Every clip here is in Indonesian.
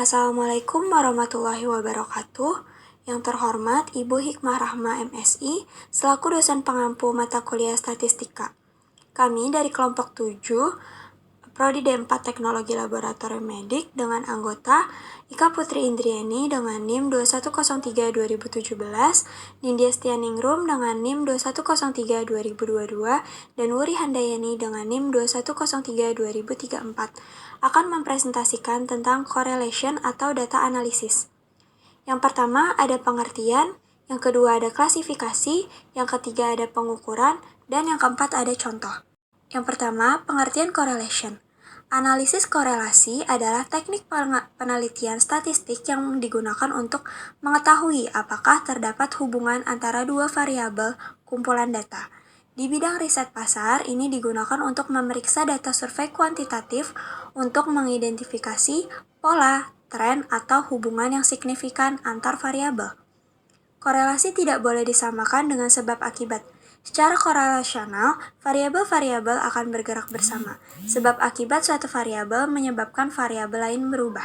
Assalamualaikum warahmatullahi wabarakatuh. Yang terhormat Ibu Hikmah Rahma MSI selaku dosen pengampu mata kuliah statistika. Kami dari kelompok 7, Prodi D4 Teknologi Laboratorium Medik dengan anggota Ika Putri Indriani dengan NIM 2103-2017, Nindya Stianingrum dengan NIM 2103-2022, dan Wuri Handayani dengan NIM 2103-2034 akan mempresentasikan tentang correlation atau data analisis. Yang pertama ada pengertian, yang kedua ada klasifikasi, yang ketiga ada pengukuran, dan yang keempat ada contoh. Yang pertama, pengertian correlation. Analisis korelasi adalah teknik penelitian statistik yang digunakan untuk mengetahui apakah terdapat hubungan antara dua variabel kumpulan data. Di bidang riset pasar, ini digunakan untuk memeriksa data survei kuantitatif untuk mengidentifikasi pola, tren, atau hubungan yang signifikan antar variabel. Korelasi tidak boleh disamakan dengan sebab akibat. Secara korelasional, variabel-variabel akan bergerak bersama. Sebab akibat suatu variabel menyebabkan variabel lain berubah.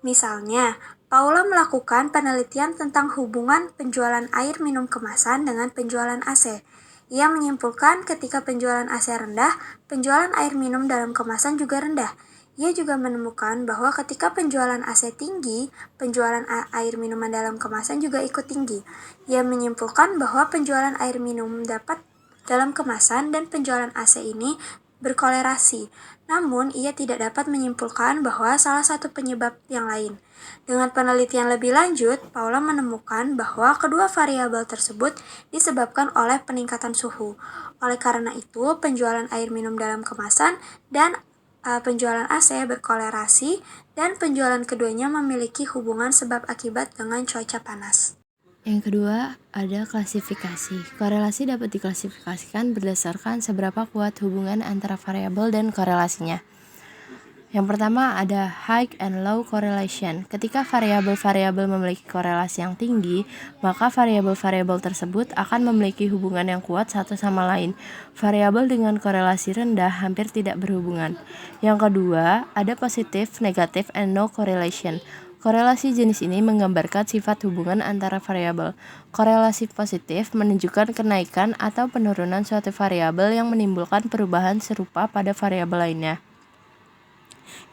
Misalnya, Paula melakukan penelitian tentang hubungan penjualan air minum kemasan dengan penjualan AC. Ia menyimpulkan ketika penjualan AC rendah, penjualan air minum dalam kemasan juga rendah. Ia juga menemukan bahwa ketika penjualan AC tinggi, penjualan air minuman dalam kemasan juga ikut tinggi. Ia menyimpulkan bahwa penjualan air minum dalam kemasan dan penjualan AC ini berkolerasi. Namun, ia tidak dapat menyimpulkan bahwa salah satu penyebab yang lain. Dengan penelitian lebih lanjut, Paula menemukan bahwa kedua variabel tersebut disebabkan oleh peningkatan suhu. Oleh karena itu, penjualan air minum dalam kemasan dan penjualan AC berkolerasi, dan penjualan keduanya memiliki hubungan sebab akibat dengan cuaca panas. Yang kedua, ada klasifikasi. Korelasi dapat diklasifikasikan berdasarkan seberapa kuat hubungan antara variabel dan korelasinya. Yang pertama ada high and low correlation. Ketika variabel-variabel memiliki korelasi yang tinggi, maka variabel-variabel tersebut akan memiliki hubungan yang kuat satu sama lain. Variabel dengan korelasi rendah hampir tidak berhubungan. Yang kedua, ada positive, negative, and no correlation. Korelasi jenis ini menggambarkan sifat hubungan antara variabel. Korelasi positif menunjukkan kenaikan atau penurunan suatu variabel yang menimbulkan perubahan serupa pada variabel lainnya.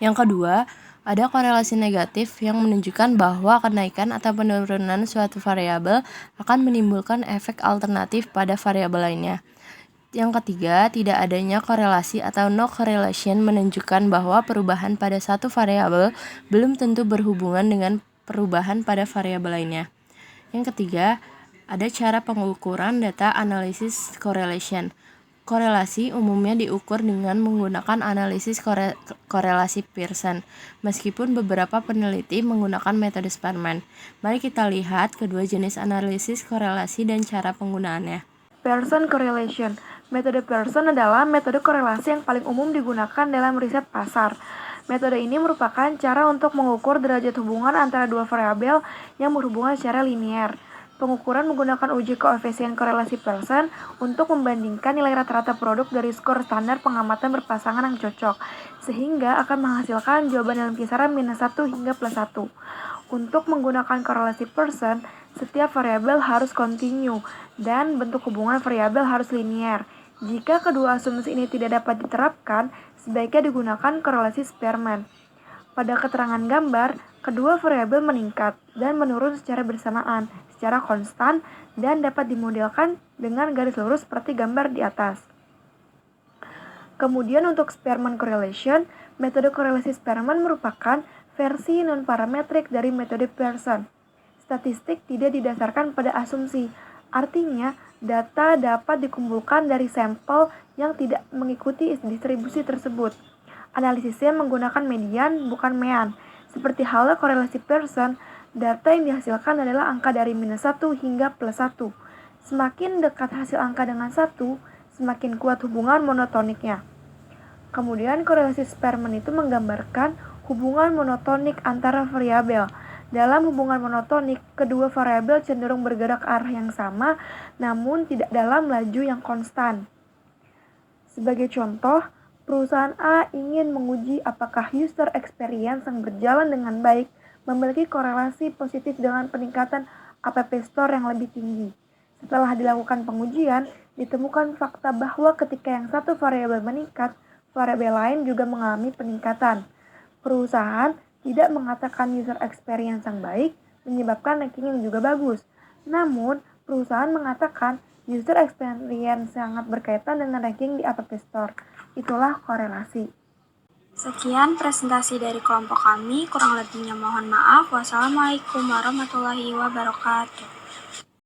Yang kedua, ada korelasi negatif yang menunjukkan bahwa kenaikan atau penurunan suatu variabel akan menimbulkan efek alternatif pada variabel lainnya. Yang ketiga, tidak adanya korelasi atau no correlation menunjukkan bahwa perubahan pada satu variabel belum tentu berhubungan dengan perubahan pada variabel lainnya. Yang ketiga, ada cara pengukuran data analisis correlation. Korelasi umumnya diukur dengan menggunakan analisis korelasi Pearson, meskipun beberapa peneliti menggunakan metode Spearman. Mari kita lihat kedua jenis analisis korelasi dan cara penggunaannya. Pearson correlation. Metode Pearson adalah metode korelasi yang paling umum digunakan dalam riset pasar. Metode ini merupakan cara untuk mengukur derajat hubungan antara dua variabel yang berhubungan secara linear. Pengukuran menggunakan uji koefisien korelasi Pearson untuk membandingkan nilai rata-rata produk dari skor standar pengamatan berpasangan yang cocok, sehingga akan menghasilkan jawaban dalam kisaran -1 hingga +1. Untuk menggunakan korelasi Pearson, setiap variabel harus kontinu dan bentuk hubungan variabel harus linear. Jika kedua asumsi ini tidak dapat diterapkan, sebaiknya digunakan korelasi Spearman. Pada keterangan gambar, kedua variabel meningkat dan menurun secara bersamaan, secara konstan, dan dapat dimodelkan dengan garis lurus seperti gambar di atas. Kemudian untuk Spearman correlation, metode korelasi Spearman merupakan versi non-parametrik dari metode Pearson. Statistik tidak didasarkan pada asumsi, artinya data dapat dikumpulkan dari sampel yang tidak mengikuti distribusi tersebut. Analisisnya menggunakan median, bukan mean. Seperti halnya korelasi Pearson, data yang dihasilkan adalah angka dari -1 hingga +1. Semakin dekat hasil angka dengan 1, semakin kuat hubungan monotoniknya. Kemudian korelasi Spearman itu menggambarkan hubungan monotonik antara variabel. Dalam hubungan monotonik, kedua variabel cenderung bergerak ke arah yang sama, namun tidak dalam laju yang konstan. Sebagai contoh, Perusahaan A ingin menguji apakah user experience yang berjalan dengan baik memiliki korelasi positif dengan peningkatan App Store yang lebih tinggi. Setelah dilakukan pengujian, ditemukan fakta bahwa ketika yang satu variabel meningkat, variabel lain juga mengalami peningkatan. Perusahaan tidak mengatakan user experience yang baik menyebabkan ranking yang juga bagus. Namun, perusahaan mengatakan user experience sangat berkaitan dengan ranking di App Store. Itulah korelasi. Sekian presentasi dari kelompok kami, kurang lebihnya mohon maaf. Wassalamualaikum warahmatullahi wabarakatuh.